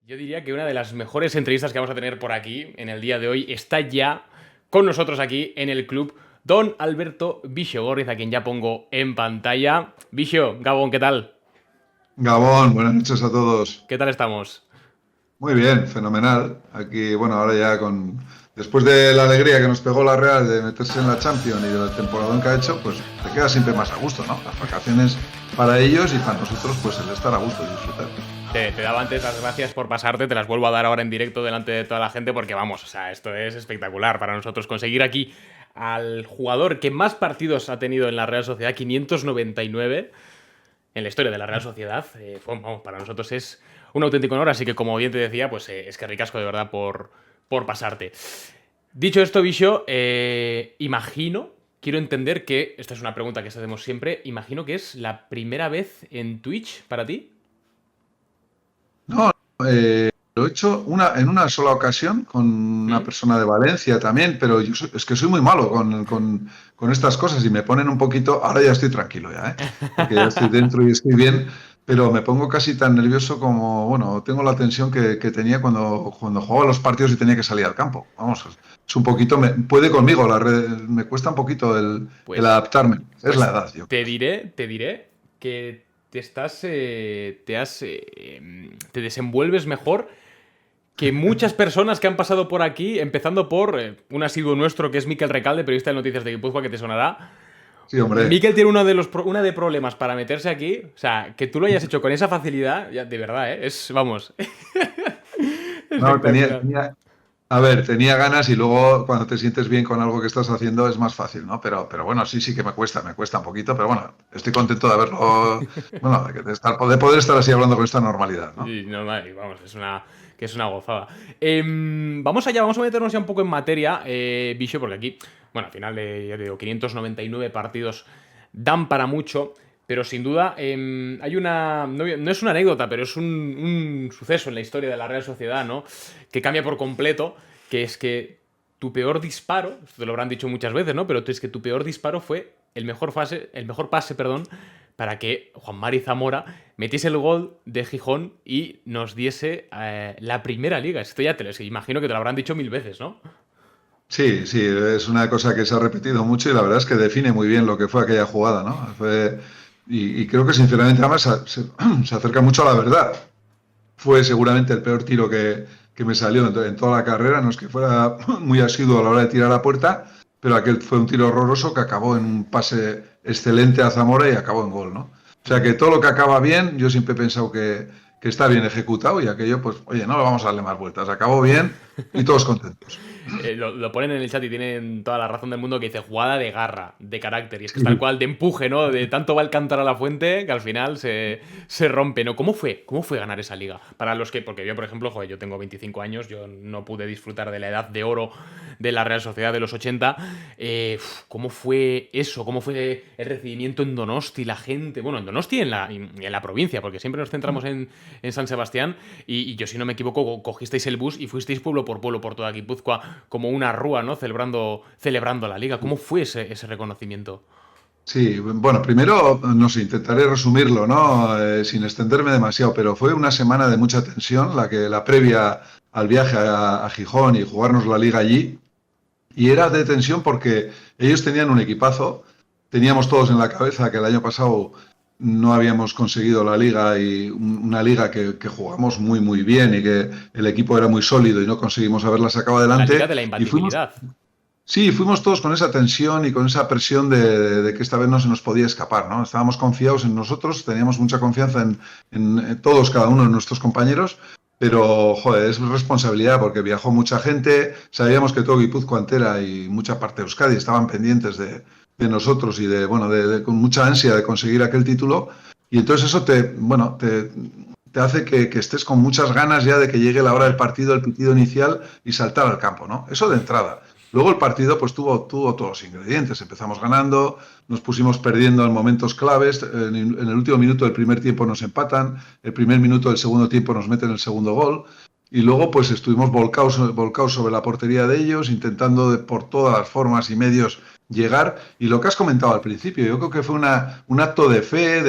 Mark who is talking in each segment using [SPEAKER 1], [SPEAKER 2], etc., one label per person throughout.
[SPEAKER 1] Yo diría que una de las mejores entrevistas que vamos a tener por aquí en el día de hoy está ya con nosotros aquí en el club don Alberto Bixo Gómez, a quien ya pongo en pantalla. Bixo, Gabón, ¿qué tal?
[SPEAKER 2] Gabón, buenas noches a todos.
[SPEAKER 1] ¿Qué tal estamos?
[SPEAKER 2] Muy bien, fenomenal. Aquí, bueno, ahora ya después de la alegría que nos pegó la Real de meterse en la Champions y del temporadón que ha hecho, pues te queda siempre más a gusto, ¿no? Las vacaciones para ellos y para nosotros, pues el estar a gusto y disfrutar.
[SPEAKER 1] Te daba antes las gracias por pasarte, te las vuelvo a dar ahora en directo delante de toda la gente porque vamos, o sea, esto es espectacular para nosotros conseguir aquí al jugador que más partidos ha tenido en la Real Sociedad, 599 en la historia de la Real Sociedad. Vamos, para nosotros es un auténtico honor, así que como bien te decía, pues es que ricasco de verdad por pasarte. Dicho esto, Bicho, quiero entender que, esta es una pregunta que hacemos siempre, imagino que es la primera vez en Twitch para ti.
[SPEAKER 2] No, lo he hecho en una sola ocasión con una
[SPEAKER 1] ¿Mm?
[SPEAKER 2] persona de Valencia también, pero es que soy muy malo con estas cosas y me ponen un poquito, ahora ya estoy tranquilo ya, ¿eh? Porque ya estoy dentro y estoy bien, pero me pongo casi tan nervioso como, bueno, tengo la tensión que tenía cuando jugaba los partidos y tenía que salir al campo. Vamos, es un poquito, puede conmigo, me cuesta un poquito el
[SPEAKER 1] Pues,
[SPEAKER 2] adaptarme. Es la
[SPEAKER 1] pues
[SPEAKER 2] edad, yo creo.
[SPEAKER 1] te diré que te desenvuelves mejor que muchas personas que han pasado por aquí, empezando por un asiduo nuestro que es Miquel Recalde, periodista de noticias de Guipúzcoa, que te sonará.
[SPEAKER 2] Sí, hombre.
[SPEAKER 1] Miquel tiene una de problemas para meterse aquí. O sea, que tú lo hayas hecho con esa facilidad, ya, de verdad, ¿eh? Es, vamos,
[SPEAKER 2] No,
[SPEAKER 1] espectacular.
[SPEAKER 2] a ver, tenía ganas y luego cuando te sientes bien con algo que estás haciendo es más fácil, ¿no? Pero bueno, sí que me cuesta un poquito, pero bueno, estoy contento de haberlo, bueno, de poder estar así hablando con esta normalidad, ¿no?
[SPEAKER 1] Y normal, y vamos, que es una gozada. Vamos allá, vamos a meternos ya un poco en materia, Bicho, porque aquí, bueno, al final de, ya te digo, 599 partidos dan para mucho, pero sin duda hay una, no es una anécdota, pero es un suceso en la historia de la Real Sociedad, ¿no? Que cambia por completo, que es que tu peor disparo, esto te lo habrán dicho muchas veces, ¿no? Pero es que tu peor disparo fue el mejor pase, perdón, para que Juan Mari Zamora metiese el gol de Gijón y nos diese la primera liga. Esto ya imagino que te lo habrán dicho mil veces, ¿no?
[SPEAKER 2] Sí, es una cosa que se ha repetido mucho y la verdad es que define muy bien lo que fue aquella jugada, ¿no? Y creo que sinceramente además se acerca mucho a la verdad. Fue seguramente el peor tiro que me salió en toda la carrera. No es que fuera muy asiduo a la hora de tirar a puerta, pero aquel fue un tiro horroroso que acabó en un pase excelente a Zamora y acabó en gol, ¿no? O sea que todo lo que acaba bien, yo siempre he pensado que está bien ejecutado y aquello, pues, oye, no le vamos a darle más vueltas. Acabó bien y todos contentos.
[SPEAKER 1] Lo ponen en el chat y tienen toda la razón del mundo que dice jugada de garra, de carácter. Y es que es tal cual, de empuje, ¿no? De tanto va el cantar a la fuente que al final se rompe, ¿no? ¿Cómo fue? ¿Cómo fue ganar esa liga? Para los que, porque yo, por ejemplo, joder, yo tengo 25 años, yo no pude disfrutar de la edad de oro de la Real Sociedad de los 80. ¿Cómo fue eso? ¿Cómo fue el recibimiento en Donosti, la gente? Bueno, en Donosti y en la provincia, porque siempre nos centramos en San Sebastián. Y yo, si no me equivoco, cogisteis el bus y fuisteis pueblo por toda Guipúzcoa como una rúa, ¿no? Celebrando la liga. ¿Cómo fue ese reconocimiento?
[SPEAKER 2] Sí, bueno, primero, no sé, intentaré resumirlo, ¿no? Sin extenderme demasiado, pero fue una semana de mucha tensión, la previa al viaje a Gijón y jugarnos la liga allí. Y era de tensión porque ellos tenían un equipazo, teníamos todos en la cabeza que el año pasado no habíamos conseguido la liga y una liga que jugamos muy bien y que el equipo era muy sólido y no conseguimos haberla sacado
[SPEAKER 1] La liga
[SPEAKER 2] adelante.
[SPEAKER 1] de la
[SPEAKER 2] Y fuimos
[SPEAKER 1] imbatibilidad.
[SPEAKER 2] Sí, fuimos todos con esa tensión y con esa presión de que esta vez no se nos podía escapar, ¿no? Estábamos confiados en nosotros, teníamos mucha confianza en todos, cada uno de nuestros compañeros, pero, joder, es responsabilidad porque viajó mucha gente, sabíamos que todo Guipúzcoa entera y mucha parte de Euskadi estaban pendientes de nosotros y bueno, con mucha ansia de conseguir aquel título, y entonces eso te hace que estés con muchas ganas ya de que llegue la hora del partido, el pitido inicial y saltar al campo, ¿no? Eso de entrada. Luego el partido pues tuvo todos los ingredientes. Empezamos ganando, nos pusimos perdiendo en momentos claves. En el último minuto del primer tiempo nos empatan, el primer minuto del segundo tiempo nos meten el segundo gol. Y luego pues estuvimos volcados sobre la portería de ellos, intentando por todas las formas y medios llegar. Y lo que has comentado al principio, yo creo que fue un acto de fe,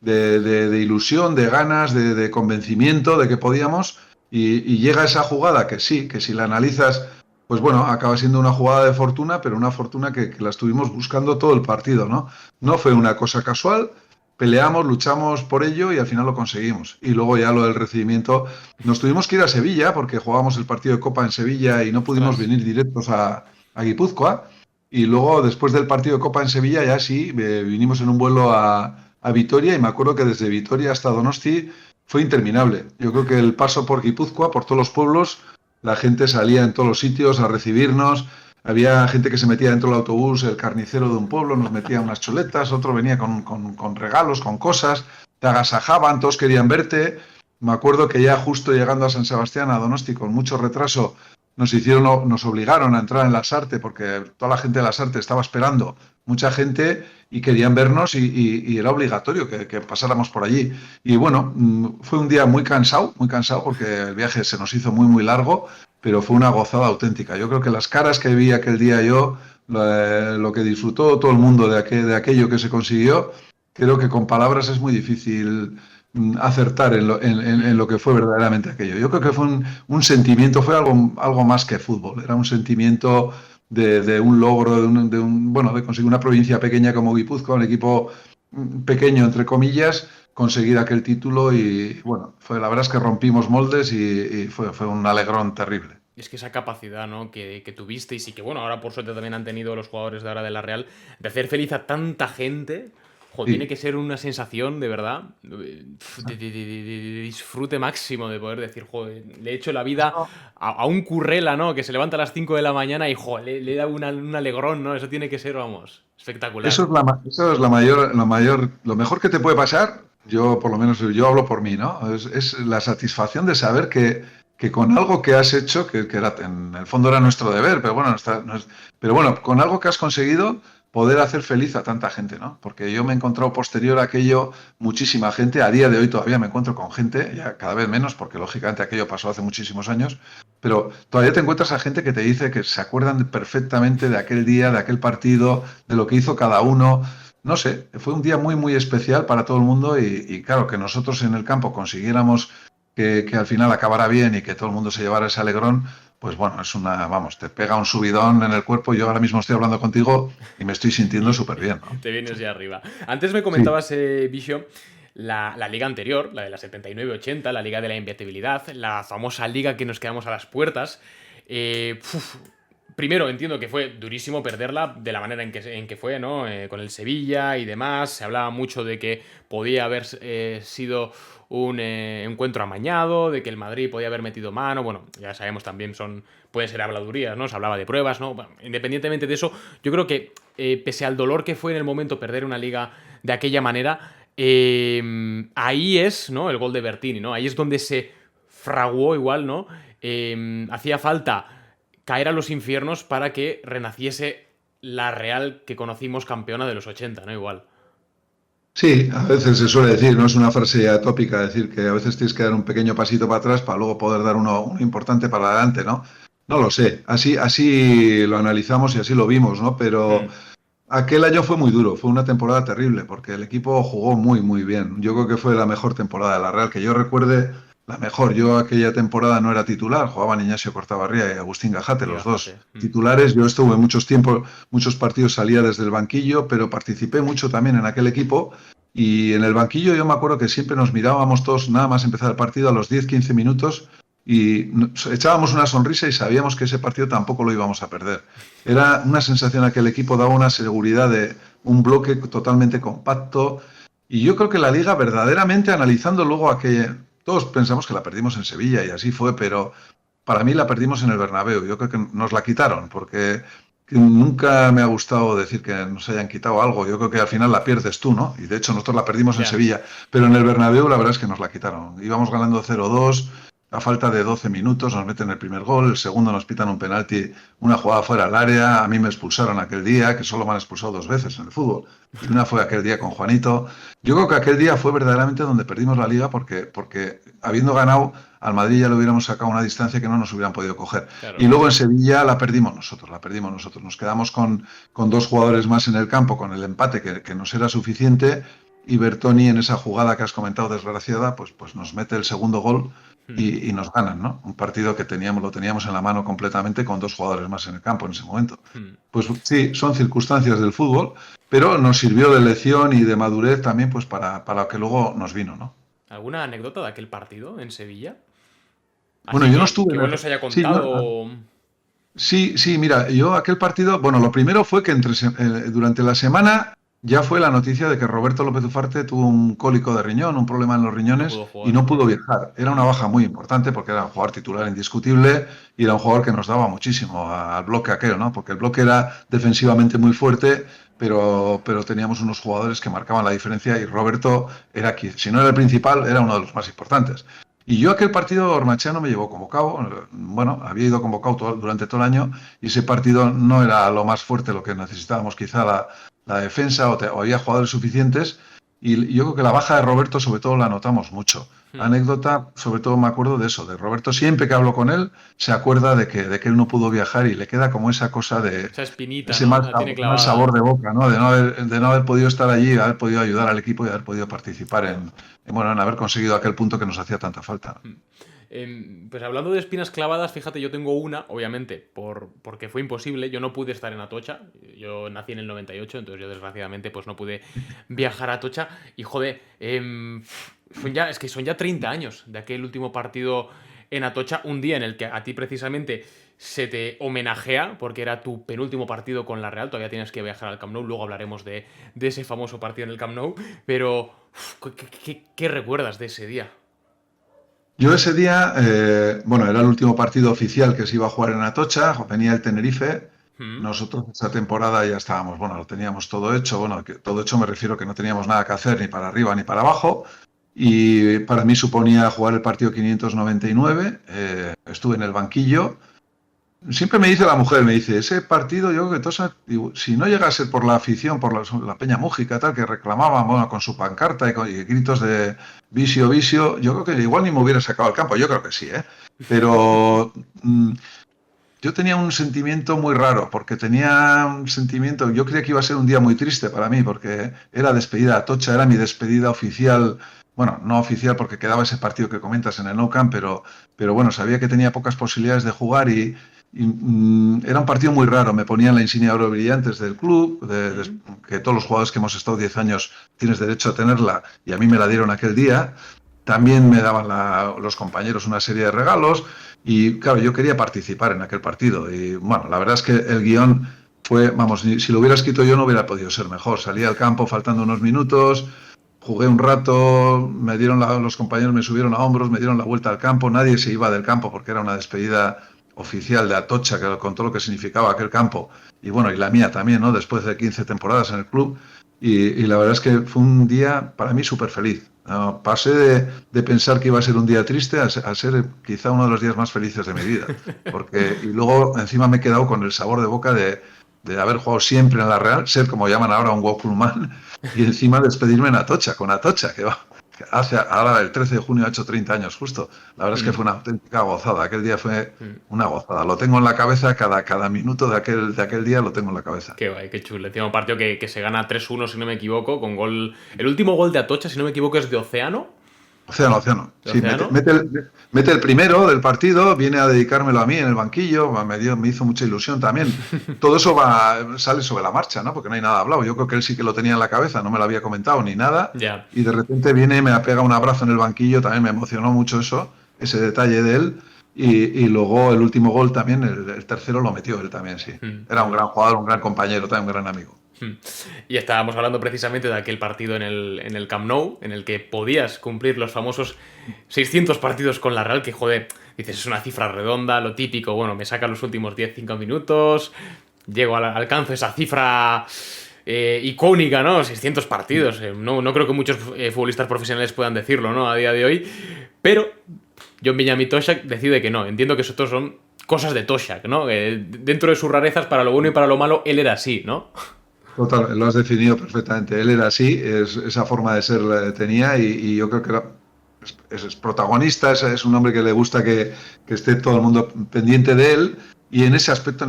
[SPEAKER 2] de ilusión, de ganas, de convencimiento de que podíamos. y llega esa jugada que sí, que si la analizas, pues bueno, acaba siendo una jugada de fortuna, pero una fortuna que la estuvimos buscando todo el partido, ¿no? No fue una cosa casual, peleamos, luchamos por ello y al final lo conseguimos. Y luego ya lo del recibimiento, nos tuvimos que ir a Sevilla porque jugábamos el partido de Copa en Sevilla y no pudimos
[SPEAKER 1] Ostras.
[SPEAKER 2] venir directos a Guipúzcoa. Y luego, después del partido de Copa en Sevilla, ya sí, vinimos en un vuelo a Vitoria y me acuerdo que desde Vitoria hasta Donosti fue interminable. Yo creo que el paso por Guipúzcoa, por todos los pueblos, la gente salía en todos los sitios a recibirnos. Había gente que se metía dentro del autobús, el carnicero de un pueblo nos metía unas choletas, otro venía con regalos, con cosas, te agasajaban, todos querían verte. Me acuerdo que ya justo llegando a San Sebastián, a Donosti, con mucho retraso, nos obligaron a entrar en la Sarte porque toda la gente de la Sarte estaba esperando, mucha gente, y querían vernos y era obligatorio que pasáramos por allí. Y bueno, fue un día muy cansado porque el viaje se nos hizo muy largo, pero fue una gozada auténtica. Yo creo que las caras que vi aquel día yo, lo que disfrutó todo el mundo de aquello que se consiguió, creo que con palabras es muy difícil acertar en lo que fue verdaderamente aquello. Yo creo que fue un sentimiento, fue algo más que fútbol, era un sentimiento de un logro, bueno, de conseguir una provincia pequeña como Guipúzcoa, un equipo pequeño, entre comillas, conseguir aquel título y, bueno, la verdad es que rompimos moldes y fue un alegrón terrible.
[SPEAKER 1] Es que esa capacidad, ¿no? que tuvisteis y que, bueno, ahora por suerte también han tenido los jugadores de ahora de la Real, de hacer feliz a tanta gente, joder, tiene
[SPEAKER 2] Sí.
[SPEAKER 1] que ser una sensación de verdad, de disfrute máximo, de poder decir, joder, le he hecho la vida a un currela, ¿no? Que se levanta a las 5 de la mañana y, joder, le da un alegrón, ¿no? Eso tiene que ser, vamos, espectacular.
[SPEAKER 2] Eso es lo mejor que te puede pasar. Yo, por lo menos, yo hablo por mí, ¿no? Es la satisfacción de saber que con algo que has hecho, que era, en el fondo era nuestro deber, pero bueno, pero bueno, con algo que has conseguido, poder hacer feliz a tanta gente, ¿no? Porque yo me he encontrado posterior a aquello muchísima gente. A día de hoy todavía me encuentro con gente, ya cada vez menos, porque lógicamente aquello pasó hace muchísimos años, pero todavía te encuentras a gente que te dice que se acuerdan perfectamente de aquel día, de aquel partido, de lo que hizo cada uno. No sé, fue un día muy especial para todo el mundo y claro, que nosotros en el campo consiguiéramos que al final acabara bien y que todo el mundo se llevara ese alegrón, pues bueno, vamos, te pega un subidón en el cuerpo. Yo ahora mismo estoy hablando contigo y me estoy sintiendo súper bien, ¿no?
[SPEAKER 1] Te vienes ya arriba. Antes me
[SPEAKER 2] Sí.
[SPEAKER 1] comentabas, Vicio, la liga anterior, la de la 79-80, la liga de la inviabilidad, la famosa liga que nos quedamos a las puertas. Primero, entiendo que fue durísimo perderla de la manera en que fue, ¿no? Con el Sevilla y demás. Se hablaba mucho de que podía haber sido un encuentro amañado, de que el Madrid podía haber metido mano. Bueno, ya sabemos también, pueden ser habladurías, ¿no? Se hablaba de pruebas, ¿no? Bueno, independientemente de eso, yo creo que pese al dolor que fue en el momento perder una liga de aquella manera, ahí es, ¿no? El gol de Bertini, ¿no? Ahí es donde se fraguó igual, ¿no? Hacía falta caer a los infiernos para que renaciese la Real que conocimos campeona de los 80, ¿no? Igual.
[SPEAKER 2] Sí, a veces se suele decir, no es una frase ya tópica, decir que a veces tienes que dar un pequeño pasito para atrás para luego poder dar uno importante para adelante, ¿no? No lo sé, así lo analizamos y así lo vimos, ¿no? Pero
[SPEAKER 1] Hmm.
[SPEAKER 2] aquel año fue muy duro, fue una temporada terrible porque el equipo jugó muy bien. Yo creo que fue la mejor temporada de la Real, que yo recuerde la mejor. Yo aquella temporada no era titular, jugaban Ignacio Cortabarría y Agustín Gajate,
[SPEAKER 1] Y
[SPEAKER 2] los dos
[SPEAKER 1] bájate.
[SPEAKER 2] titulares. Yo estuve muchos tiempos, muchos partidos salía desde el banquillo, pero participé mucho también en aquel equipo. Y en el banquillo yo me acuerdo que siempre nos mirábamos todos, nada más empezar el partido, a los 10-15 minutos y echábamos una sonrisa y sabíamos que ese partido tampoco lo íbamos a perder. Era una sensación a que el equipo daba una seguridad de un bloque totalmente compacto. Y yo creo que la liga, verdaderamente analizando luego a que todos pensamos que la perdimos en Sevilla y así fue, pero para mí la perdimos en el Bernabéu. Yo creo que nos la quitaron porque nunca me ha gustado decir que nos hayan quitado algo. Yo creo que al final la pierdes tú, ¿no? Y de hecho nosotros la perdimos en
[SPEAKER 1] Ya.
[SPEAKER 2] Sevilla, pero en el Bernabéu la verdad es que nos la quitaron. Íbamos ganando 0-2. A falta de 12 minutos nos meten el primer gol, el segundo nos pitan un penalti, una jugada fuera del área. A mí me expulsaron aquel día, que solo me han expulsado 2 veces en el fútbol. Y una fue aquel día con Juanito. Yo creo que aquel día fue verdaderamente donde perdimos la liga porque habiendo ganado al Madrid ya le hubiéramos sacado una distancia que no nos hubieran podido coger. Y
[SPEAKER 1] Claro.
[SPEAKER 2] luego en Sevilla la perdimos nosotros, la perdimos nosotros. Nos quedamos con 2 jugadores más en el campo, con el empate que nos era suficiente y Bertoni en esa jugada que has comentado desgraciada, pues nos mete el segundo gol y nos ganan, ¿no? Un partido que lo teníamos en la mano completamente con 2 jugadores más en el campo en ese momento. Pues sí, son circunstancias del fútbol, pero nos sirvió de lección y de madurez también pues para lo que luego nos vino, ¿no?
[SPEAKER 1] ¿Alguna anécdota de aquel partido en Sevilla?
[SPEAKER 2] Bueno,
[SPEAKER 1] Así
[SPEAKER 2] yo no
[SPEAKER 1] que
[SPEAKER 2] estuve en
[SPEAKER 1] igual
[SPEAKER 2] el...
[SPEAKER 1] nos haya
[SPEAKER 2] Sí,
[SPEAKER 1] contado.
[SPEAKER 2] sí, mira, yo aquel partido, bueno, lo primero fue que durante la semana ya fue la noticia de que Roberto López Ufarte tuvo un cólico de riñón, un problema en los
[SPEAKER 1] Y no
[SPEAKER 2] riñones
[SPEAKER 1] pudo
[SPEAKER 2] y
[SPEAKER 1] jugar.
[SPEAKER 2] no pudo viajar. Era una baja muy importante porque era un jugador titular indiscutible y era un jugador que nos daba muchísimo al bloque aquel, ¿no? Porque el bloque era defensivamente muy fuerte, pero teníamos unos jugadores que marcaban la diferencia y Roberto era, si no era el principal, era uno de los más importantes. Y yo aquel partido Ormaechea no me llevó convocado, bueno, había ido convocado durante todo el año y ese partido no era lo más fuerte, lo que necesitábamos quizá la defensa o había jugadores suficientes y yo creo que la baja de Roberto sobre todo la notamos mucho. Anécdota, sobre todo me acuerdo de eso, de Roberto siempre que hablo con él se acuerda de que él no pudo viajar y le queda como esa cosa de
[SPEAKER 1] Esa espinita,
[SPEAKER 2] ese
[SPEAKER 1] ¿no? La tiene
[SPEAKER 2] mal
[SPEAKER 1] clavada.
[SPEAKER 2] sabor de boca, ¿no? De no haber podido estar allí, haber podido ayudar al equipo y haber podido participar bueno, en haber conseguido aquel punto que nos hacía tanta falta.
[SPEAKER 1] Pues hablando de espinas clavadas, fíjate, yo tengo una, obviamente, porque fue imposible. Yo no pude estar en Atocha. Yo nací en el 98, entonces yo desgraciadamente pues no pude viajar a Atocha. Y joder, son ya 30 años de aquel último partido en Atocha, un día en el que a ti precisamente se te homenajea, porque era tu penúltimo partido con la Real, todavía tienes que viajar al Camp Nou, luego hablaremos de ese famoso partido en el Camp Nou, pero ¿qué recuerdas de ese día?
[SPEAKER 2] Yo ese día, bueno, era el último partido oficial que se iba a jugar en Atocha, venía el Tenerife.
[SPEAKER 1] Mm.
[SPEAKER 2] Nosotros esa temporada ya estábamos, bueno, lo teníamos todo hecho. Bueno, que todo hecho me refiero que no teníamos nada que hacer ni para arriba ni para abajo. Y para mí suponía jugar el partido 599. Estuve en el banquillo. Siempre me dice la mujer, me dice, ese partido yo creo que Tosa, digo, si no llegase por la afición, por la Peña Mújica, tal, que reclamaban, bueno, con su pancarta y gritos de visio, visio, yo creo que igual ni me hubiera sacado al campo, yo creo que sí, ¿eh? Pero yo tenía un sentimiento muy raro, porque tenía un sentimiento, yo creía que iba a ser un día muy triste para mí, porque era despedida a Atocha, era mi despedida oficial, bueno, no oficial porque quedaba ese partido que comentas en el Nou Camp, pero bueno, sabía que tenía pocas posibilidades de jugar y era un partido muy raro. Me ponían la insignia de oro brillantes del club, que todos los jugadores que hemos estado 10 años tienes derecho a tenerla, y a mí me la dieron aquel día. También me daban los compañeros una serie de regalos y claro, yo quería participar en aquel partido. Y bueno, la verdad es que el guión fue, vamos, si lo hubiera escrito yo no hubiera podido ser mejor. Salí al campo faltando unos minutos, jugué un rato, los compañeros me subieron a hombros, me dieron la vuelta al campo, nadie se iba del campo porque era una despedida oficial de Atocha, que con todo lo que significaba aquel campo, y bueno, y la mía también, ¿no? Después de 15 temporadas en el club, y la verdad es que fue un día para mí súper feliz. Pasé de pensar que iba a ser un día triste a ser quizá uno de los días más felices de mi vida, y luego encima me he quedado con el sabor de boca de haber jugado siempre en la Real, ser como llaman ahora un Walkman, y encima despedirme en Atocha, con Atocha, que hace ahora el 13 de junio ha hecho 30 años justo. La verdad es que fue una auténtica gozada. Aquel día fue una gozada. Lo tengo en la cabeza, cada minuto de aquel día lo tengo en la cabeza.
[SPEAKER 1] Qué guay, qué chulo. Encima un partido que se gana 3-1, si no me equivoco, con gol. El último gol de Atocha, si no me equivoco, es de Océano.
[SPEAKER 2] Océano.
[SPEAKER 1] ¿De
[SPEAKER 2] Sí,
[SPEAKER 1] Océano?
[SPEAKER 2] mete el primero del partido, viene a dedicármelo a mí en el banquillo, me hizo mucha ilusión también. Todo eso sale sobre la marcha, ¿no? Porque no hay nada hablado. Yo creo que él sí que lo tenía en la cabeza, no me lo había comentado ni nada.
[SPEAKER 1] Ya.
[SPEAKER 2] Y de repente viene, me pega un abrazo en el banquillo, también me emocionó mucho eso, ese detalle de él. Y luego el último gol también, el tercero lo metió él también, sí. Era un gran jugador, un gran compañero, también un gran amigo.
[SPEAKER 1] Y estábamos hablando precisamente de aquel partido en el Camp Nou, en el que podías cumplir los famosos 600 partidos con la Real, que joder, dices, es una cifra redonda, lo típico, bueno, me sacan los últimos 10-5 minutos, alcanzo esa cifra icónica, ¿no? 600 partidos. No creo que muchos futbolistas profesionales puedan decirlo, ¿no? A día de hoy. Pero John Benjamín Toshak decide que no. Entiendo que estos son cosas de Toshak, ¿no? Dentro de sus rarezas, para lo bueno y para lo malo, él era así, ¿no?
[SPEAKER 2] Total, lo has definido perfectamente. Él era así, esa forma de ser tenía y yo creo que es protagonista, es un hombre que le gusta que esté todo el mundo pendiente de él Y en ese aspecto,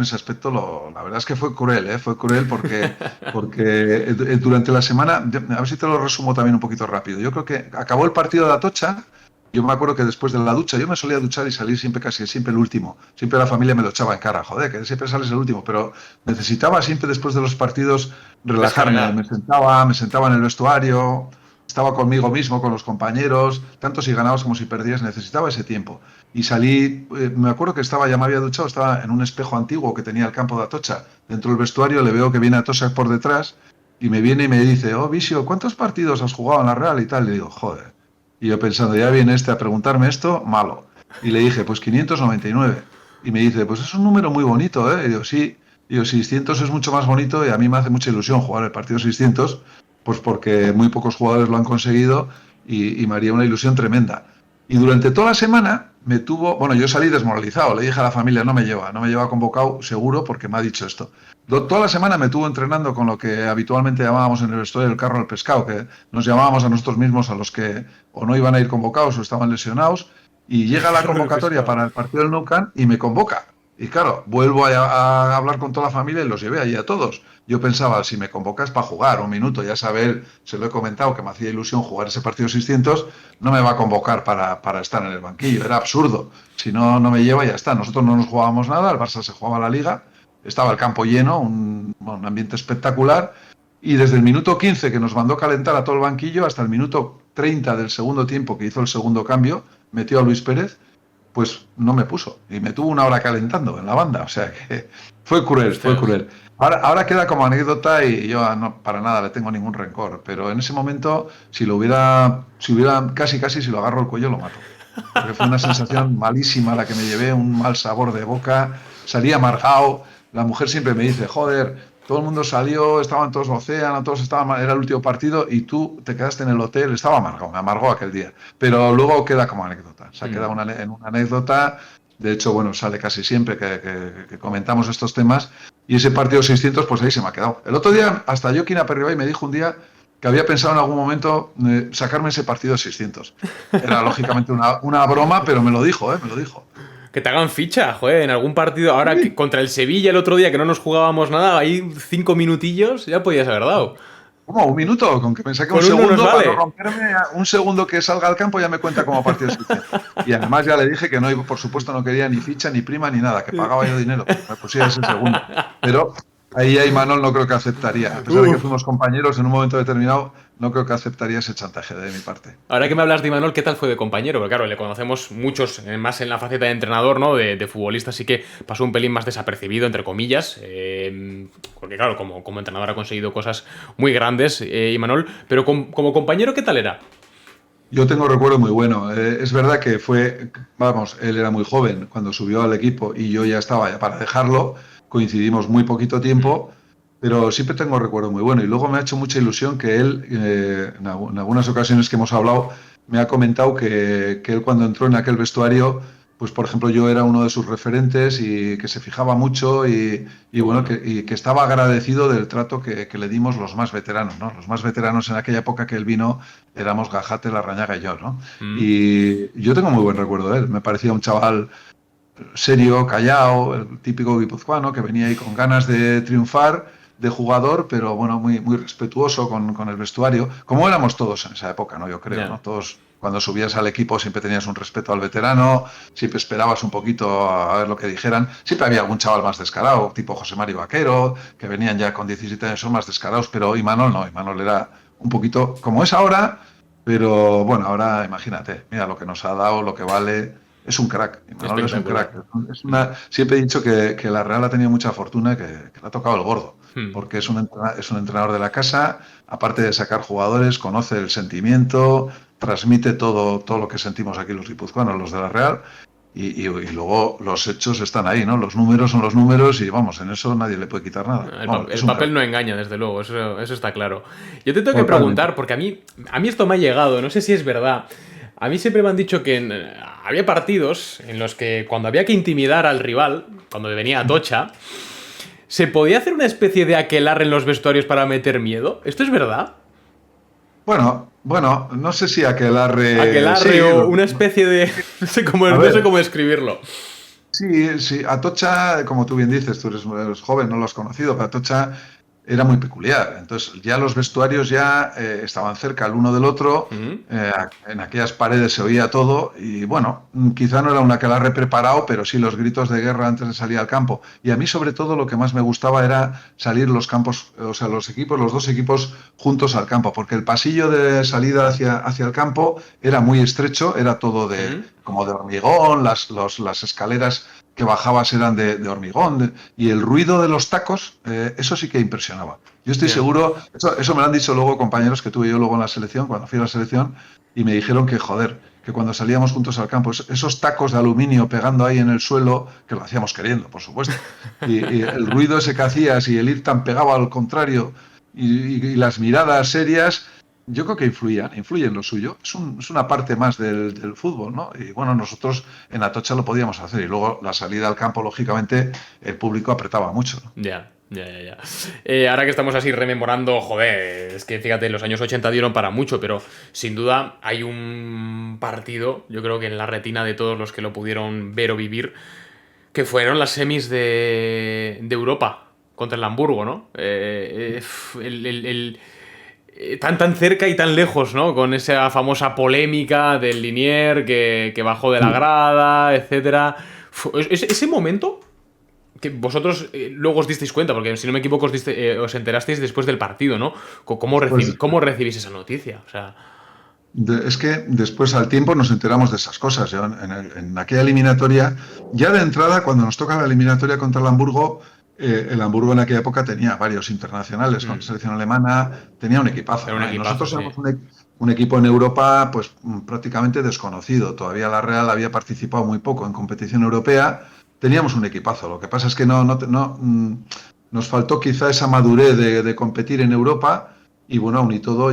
[SPEAKER 2] la verdad es que fue cruel, ¿eh? Fue cruel porque durante la semana, a ver si te lo resumo también un poquito rápido. Yo creo que acabó el partido de Atocha. Yo me acuerdo que después de la ducha, yo me solía duchar y salir siempre, casi siempre el último. Siempre la familia me lo echaba en cara, joder, que siempre sales el último. Pero necesitaba siempre después de los partidos relajarme.
[SPEAKER 1] Descargar.
[SPEAKER 2] Me sentaba en el vestuario, estaba conmigo mismo, con los compañeros, tanto si ganabas como si perdías, necesitaba ese tiempo. Y salí, me acuerdo que ya me había duchado, estaba en un espejo antiguo que tenía el campo de Atocha. Dentro del vestuario le veo que viene Atocha por detrás y me viene y me dice, oh, Visio, ¿cuántos partidos has jugado en la Real y tal? Y le digo, joder. Y yo pensando, ya viene este a preguntarme esto, malo. Y le dije, pues 599. Y me dice, pues es un número muy bonito, ¿eh? Y digo, sí. Y digo, 600 es mucho más bonito y a mí me hace mucha ilusión jugar el partido 600, pues porque muy pocos jugadores lo han conseguido y me haría una ilusión tremenda. Y durante toda la semana bueno, yo salí desmoralizado, le dije a la familia, no me lleva convocado seguro porque me ha dicho esto. Toda la semana me tuvo entrenando con lo que habitualmente llamábamos en el vestuario el carro del pescado, que nos llamábamos a nosotros mismos a los que o no iban a ir convocados o estaban lesionados, y llega la
[SPEAKER 1] Carro de
[SPEAKER 2] convocatoria
[SPEAKER 1] pescado.
[SPEAKER 2] para el partido del Nou Camp y me convoca. Y claro, vuelvo a hablar con toda la familia y los llevé allí a todos. Yo pensaba, si me convocas para jugar un minuto, ya saber, se lo he comentado, que me hacía ilusión jugar ese partido 600, no me va a convocar para estar en el banquillo. Era absurdo. Si no, no me lleva y ya está. Nosotros no nos jugábamos nada, el Barça se jugaba la Liga, estaba el campo lleno, un ambiente espectacular, y desde el minuto 15 que nos mandó calentar a todo el banquillo hasta el minuto 30 del segundo tiempo que hizo el segundo cambio, metió a Luis Pérez, pues no me puso. Y me tuvo una hora calentando en la banda. O sea que fue cruel, fue
[SPEAKER 1] Hostias.
[SPEAKER 2] cruel. Ahora queda como anécdota y yo no, para nada le tengo ningún rencor. Pero en ese momento, si hubiera casi si lo agarro el cuello, lo mato. Porque fue una sensación malísima la que me llevé, un mal sabor de boca. Salí amargado. La mujer siempre me dice, joder, todo el mundo salió, estaban todos en océano, todos estaban, era el último partido y tú te quedaste en el hotel. Estaba amargado, me amargó aquel día. Pero luego queda como anécdota. Se ha quedado en una anécdota. De hecho, bueno, sale casi siempre que comentamos estos temas. Y ese partido 600, pues ahí se me ha quedado. El otro día, hasta Joaquín Aperribay me dijo un día que había pensado en algún momento sacarme ese partido 600. Era lógicamente una broma, pero me lo dijo, me lo dijo.
[SPEAKER 1] Que te hagan ficha, joder, en algún partido. Ahora que
[SPEAKER 2] Sí.
[SPEAKER 1] contra el Sevilla el otro día que no nos jugábamos nada, ahí 5 minutillos ya podías haber dado.
[SPEAKER 2] ¿Cómo? ¿Un minuto? Con que me saque un
[SPEAKER 1] Con uno nos
[SPEAKER 2] segundo para no
[SPEAKER 1] vale.
[SPEAKER 2] romperme, un segundo que salga al campo ya me cuenta como partido 600. Y además ya le dije que no, por supuesto no quería ni ficha, ni prima, ni nada, que pagaba yo dinero, que me pusiera ese segundo. Pero ahí Imanol no creo que aceptaría. A pesar de que
[SPEAKER 1] Uf.
[SPEAKER 2] fuimos compañeros en un momento determinado, no creo que aceptaría ese chantaje de mi parte.
[SPEAKER 1] Ahora que me hablas de Imanol, ¿qué tal fue de compañero? Porque claro, le conocemos muchos, más en la faceta de entrenador, ¿no? De futbolista, así que pasó un pelín más desapercibido, entre comillas. Porque claro, como entrenador ha conseguido cosas muy grandes, Imanol. Pero como compañero, ¿qué tal era?
[SPEAKER 2] Yo tengo recuerdo muy bueno. Es verdad que vamos, él era muy joven cuando subió al equipo y yo ya estaba ya para dejarlo. Coincidimos muy poquito tiempo, pero siempre tengo recuerdo muy bueno. Y luego me ha hecho mucha ilusión que él, en algunas ocasiones que hemos hablado, me ha comentado que él cuando entró en aquel vestuario, pues por ejemplo yo era uno de sus referentes y que se fijaba mucho y
[SPEAKER 1] Qué
[SPEAKER 2] bueno,
[SPEAKER 1] bueno.
[SPEAKER 2] que estaba agradecido del trato que le dimos los más veteranos, ¿no? Los más veteranos en aquella época que él vino éramos Gajate, Larrañaga y yo, ¿no?
[SPEAKER 1] Mm.
[SPEAKER 2] Y yo tengo muy buen recuerdo de él. Me parecía un chaval serio, callado, el típico guipuzcoano que venía ahí con ganas de triunfar, de jugador, pero bueno, muy respetuoso con el vestuario, como éramos todos en esa época, ¿no? Yo creo, ¿no?
[SPEAKER 1] Ya.
[SPEAKER 2] Todos, cuando subías al equipo siempre tenías un respeto al veterano, siempre esperabas un poquito a ver lo que dijeran. Siempre había algún chaval más descarado, tipo José Mari Vaquero, que venían ya con 17 años, son más descarados, pero Imanol no, Imanol era un poquito como es ahora, pero bueno, ahora imagínate, mira lo que nos ha dado, lo que vale. Es un crack, Imanol es un
[SPEAKER 1] Espectacular.
[SPEAKER 2] crack. Siempre he dicho que la Real ha tenido mucha fortuna, que le ha tocado el gordo,
[SPEAKER 1] Mm.
[SPEAKER 2] porque es un entrenador de la casa, aparte de sacar jugadores, conoce el sentimiento, transmite todo lo que sentimos aquí los guipuzcoanos, los de la Real, y luego los hechos están ahí, ¿no? Los números son los números y vamos, en eso nadie le puede quitar nada.
[SPEAKER 1] El,
[SPEAKER 2] Vamos, es
[SPEAKER 1] el
[SPEAKER 2] un
[SPEAKER 1] papel
[SPEAKER 2] crack.
[SPEAKER 1] no engaña, desde luego, eso está claro. Yo te tengo que
[SPEAKER 2] Totalmente.
[SPEAKER 1] preguntar, porque a mí esto me ha llegado, no sé si es verdad. A mí siempre me han dicho que había partidos en los que cuando había que intimidar al rival, cuando venía a Tocha, se podía hacer una especie de aquelarre en los vestuarios para meter miedo. ¿Esto es verdad?
[SPEAKER 2] Bueno, no sé si aquelarre,
[SPEAKER 1] Aquelarre
[SPEAKER 2] sí,
[SPEAKER 1] o una especie de... No sé cómo,
[SPEAKER 2] a
[SPEAKER 1] no sé
[SPEAKER 2] ver.
[SPEAKER 1] cómo describirlo.
[SPEAKER 2] Sí, sí, Atocha, como tú bien dices, tú eres joven, no lo has conocido, pero Atocha era muy peculiar. Entonces, ya los vestuarios ya estaban cerca el uno del otro,
[SPEAKER 1] Ujú.
[SPEAKER 2] en aquellas paredes se oía todo y bueno, quizá no era una que la he preparado, pero sí los gritos de guerra antes de salir al campo. Y a mí sobre todo lo que más me gustaba era salir los campos, o sea, los equipos, los dos equipos juntos al campo, porque el pasillo de salida hacia el campo era muy estrecho, era todo
[SPEAKER 1] Ujú.
[SPEAKER 2] como de hormigón, las escaleras que bajabas eran de hormigón, y el ruido de los tacos, eso sí que impresionaba. Yo estoy
[SPEAKER 1] Ya.
[SPEAKER 2] seguro, eso me lo han dicho luego compañeros que tuve yo luego en la selección, cuando fui a la selección, y me dijeron que, joder, que cuando salíamos juntos al campo, esos tacos de aluminio pegando ahí en el suelo, que lo hacíamos queriendo, por supuesto, y el ruido ese que hacías y el ir tan pegado al contrario y las miradas serias, yo creo que influyen lo suyo. Es una parte más del fútbol, ¿no? Y bueno, nosotros en Atocha lo podíamos hacer. Y luego la salida al campo, lógicamente, el público apretaba mucho, ¿no?
[SPEAKER 1] Ya, ya, ya, ya. Ahora que estamos así rememorando, joder, es que fíjate, los años 80 dieron para mucho, pero sin duda hay un partido, yo creo que en la retina de todos los que lo pudieron ver o vivir, que fueron las semis de Europa contra el Hamburgo, ¿no? Tan cerca y tan lejos, ¿no? Con esa famosa polémica del Linier que bajó de la
[SPEAKER 2] Sí.
[SPEAKER 1] grada, etcétera. Ese momento que vosotros luego os disteis cuenta, porque si no me equivoco os enterasteis después del partido, ¿no?
[SPEAKER 2] Pues
[SPEAKER 1] ¿Cómo recibís esa noticia? O sea,
[SPEAKER 2] es que después al tiempo nos enteramos de esas cosas. Yo en aquella eliminatoria, ya de entrada, cuando nos toca la eliminatoria contra el Hamburgo en aquella época tenía varios internacionales con la
[SPEAKER 1] mm,
[SPEAKER 2] selección alemana, tenía un equipazo,
[SPEAKER 1] era un
[SPEAKER 2] ¿no? Y
[SPEAKER 1] equipazo,
[SPEAKER 2] nosotros
[SPEAKER 1] sí.
[SPEAKER 2] éramos un equipo en Europa, pues prácticamente desconocido. Todavía la Real había participado muy poco en competición europea. Teníamos un equipazo. Lo que pasa es que nos faltó quizá esa madurez de competir en Europa. Y bueno, aún y todo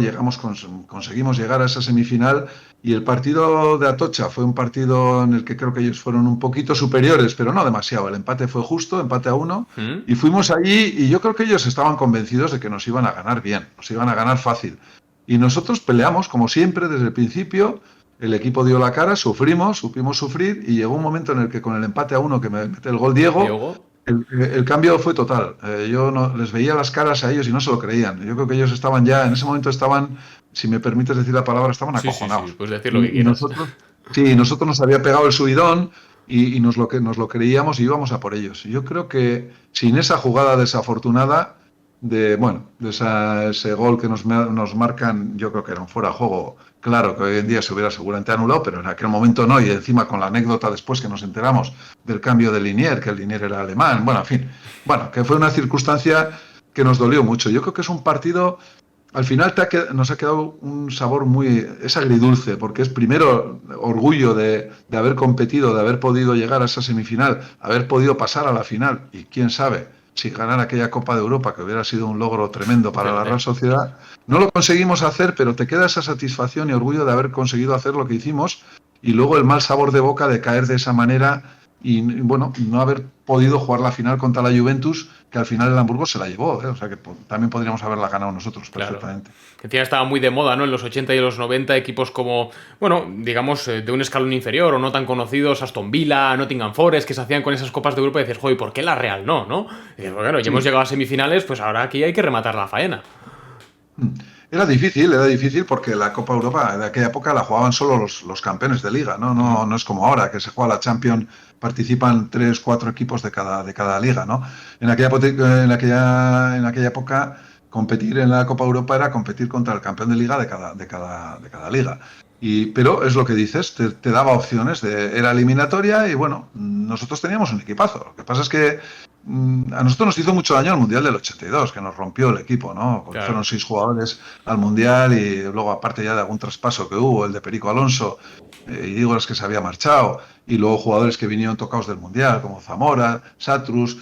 [SPEAKER 2] conseguimos llegar a esa semifinal y el partido de Atocha fue un partido en el que creo que ellos fueron un poquito superiores, pero no demasiado. El empate fue justo, empate a uno,
[SPEAKER 1] ¿Mm?
[SPEAKER 2] y fuimos allí y yo creo que ellos estaban convencidos de que nos iban a ganar bien, nos iban a ganar fácil. Y nosotros peleamos, como siempre, desde el principio. El equipo dio la cara, sufrimos, supimos sufrir y llegó un momento en el que con el empate a uno que me mete el gol Diego,
[SPEAKER 1] Diego.
[SPEAKER 2] el cambio fue total. Yo no, les veía las caras a ellos y no se lo creían. Yo creo que ellos estaban ya, en ese momento estaban, si me permites decir la palabra, estaban
[SPEAKER 1] Sí, sí, sí,
[SPEAKER 2] acojonados.
[SPEAKER 1] puedes decir lo que
[SPEAKER 2] Y
[SPEAKER 1] quieras.
[SPEAKER 2] nosotros, sí, nosotros nos había pegado el subidón y nos lo creíamos y íbamos a por ellos. Y yo creo que sin esa jugada desafortunada bueno, ese gol que nos marcan, yo creo que era un fuera de juego. Claro que hoy en día se hubiera seguramente anulado, pero en aquel momento no. Y encima con la anécdota después que nos enteramos del cambio de Linier, que el Linier era alemán. Bueno, en fin. Bueno, que fue una circunstancia que nos dolió mucho. Yo creo que es un partido, al final nos ha quedado un sabor es agridulce, porque es primero orgullo de haber competido, de haber podido llegar a esa semifinal, haber podido pasar a la final, y quién sabe si ganar aquella Copa de Europa, que hubiera sido un logro tremendo para la Real
[SPEAKER 1] Fíjate.
[SPEAKER 2] Sociedad. No lo conseguimos hacer, pero te queda esa satisfacción y orgullo de haber conseguido hacer lo que hicimos, y luego el mal sabor de boca de caer de esa manera y bueno, no haber podido jugar la final contra la Juventus, que al final el Hamburgo se la llevó, ¿eh? O sea que también podríamos haberla ganado nosotros
[SPEAKER 1] Claro.
[SPEAKER 2] perfectamente.
[SPEAKER 1] Encima estaba muy de moda, ¿no? En los 80 y en los 90, equipos como, bueno, digamos, de un escalón inferior o no tan conocidos, Aston Villa, Nottingham Forest, que se hacían con esas copas de Europa y dices, joder, ¿por qué la Real no, no? Y dices, bueno, ya hemos
[SPEAKER 2] Sí.
[SPEAKER 1] llegado a semifinales, pues ahora aquí hay que rematar la faena.
[SPEAKER 2] Era difícil porque la Copa Europa de aquella época la jugaban solo los campeones de liga, ¿no?
[SPEAKER 1] Ujú.
[SPEAKER 2] No es como ahora, que se juega la Champions, participan tres, cuatro equipos de cada liga, ¿no? En aquella época, competir en la Copa Europa era competir contra el campeón de liga de cada liga. Pero es lo que dices, te daba opciones, era eliminatoria y bueno, nosotros teníamos un equipazo. Lo que pasa es que a nosotros nos hizo mucho daño el Mundial del 82, que nos rompió el equipo, ¿no? Porque fueron
[SPEAKER 1] Claro.
[SPEAKER 2] 6 jugadores al Mundial y luego, aparte ya de algún traspaso que hubo, el de Perico Alonso, y digo los que se había marchado, y luego jugadores que vinieron tocados del Mundial, como Zamora, Satrus.